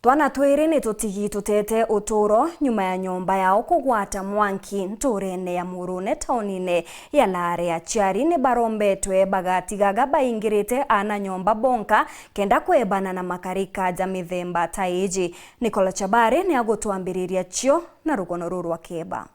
Twana twiri ni tutigi tutete uturo nyuma ya nyomba yao kugwata mwanki nturene ya Murune taunine ya Lare. Aciari ni barombetwe bagatigaga baingirite ana nyomba bonka kenda kwebana na makarika ja mithemba taiji. Nicola Chabare ni agutwambiriria cio na rugono ruru akeba.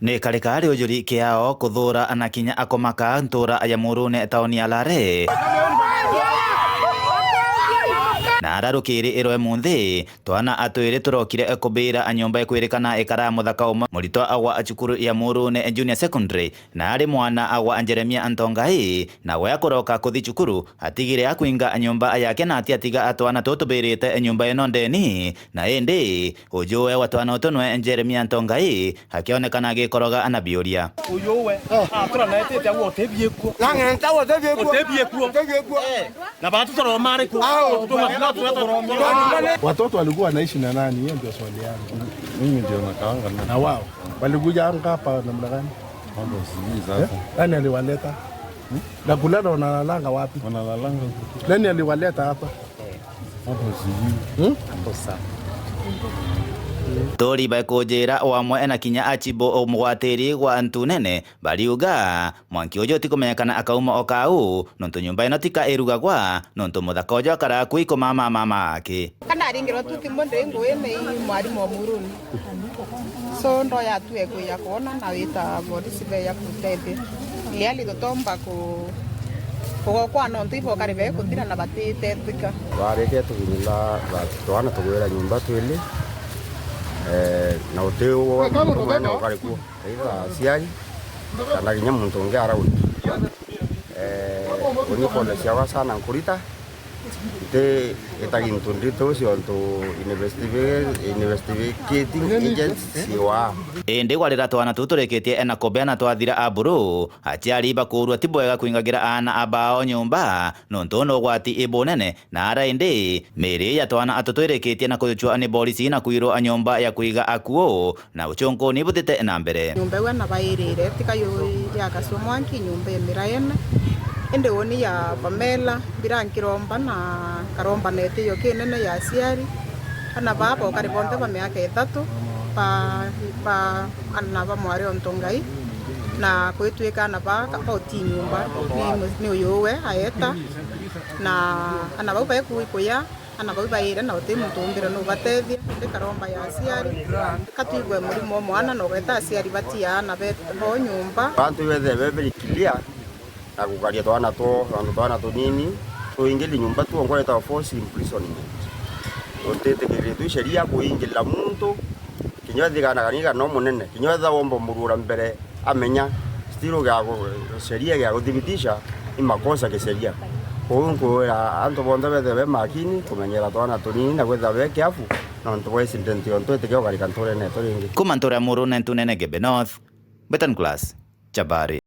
Ni karikari ujuri kiao kuthura anakinya akomaka ntura ya Murune tauni ya Lare na ararukiri irwe munthi twana atwiri turokire kubira anyomba ekwirikana ikara muthaka umwe murito awa acukuru ya Murune Junior Secondary na ari mwana awa Jeremia Antongai na we akoroka kuthi cukuru atigire akwinga anyomba yake na atiatiga atwana tutubirite anyomba ino ndeni na indi ujuwe watwana utonwe Jeremia Antongai hakionekana agikoroga anabiuria ujuwe atura na etete awo tebiekuo langenta awo tebiekuo na batu toro mare ku watoto walikuwa wanaishi na nani? Hiyo ndio swali yangu. Mimi ndio nakaanga na wao walikuja hapa namna gani? Mambo sijui sasa. Nani aliwaleta? Na kulala wanalalanga wapi? Wanalalanga huko. Nani aliwaleta hapa? Mambo sijui. Hapo sawa. Tori bakujira wamwe na kinya achibo omwatiri wa antunene bariuga mwanki ujo tikumenyekana akauma okau nonto nyumba ino tika irugagwa nonto muthaka ujo akara kuiko mama ake kana ringiro tukimonde ngwene mwarimu wa Murune so ndo ya tu ego ya kona na wita body sibe ya kutete liali totomba kwa nonto ipo karibe kutira na batete tika bareke tunyila twana tugwera nyumba twili na uteo mwana ukarikuwa ila siari kana kinya muntu unge arauni unipole siawa sana nkurita te etagintu ndito sionto investigating agents siwa indi gwarira twana tutureketie ena kobeana twathira aburu aciari bakurwa tibwega kuingagira ana abao nyumba nonto no gwati ibonene na ara indi meri ya twana atutwereketie na kuchwa ni polisi na kuiro anyomba ya kuiga akuo na uchonko ni butete na mbere nyumba wana bairire tika yo ya kasomwanki nyumba emiraena ende woni ya Pamela birankiromba na karomba nete yo kinene ya siari ana baba ukaribonde ba miaka 3 pa anaba mwari Ontongai na kwetweka na ba kapoti nyumba ni uyowe aeta na anaba ba kuikuya anaba ba ire na ote mutumbira no batethia ende karomba ya siari katwigwe muri mwana no geta siari batia na be bo nyumba bantu bethe bebirikilia na kukaria twana tunini tuingili nyumba tu ngoreta force imprisonment otete kiretu sheria kuingila muntu kinywathi kana kaniga no munene kinywathi wombo murura mbere amenya stilo ga sheria ga kudhibitisha ni makosa ke sheria kungu anto bonde be makini kumenyera twana tunini na kwetha be kiafu na nto president onto teke okari kantore ne toringi kumantora Murune tunene Gebe North Betan Class Chabare.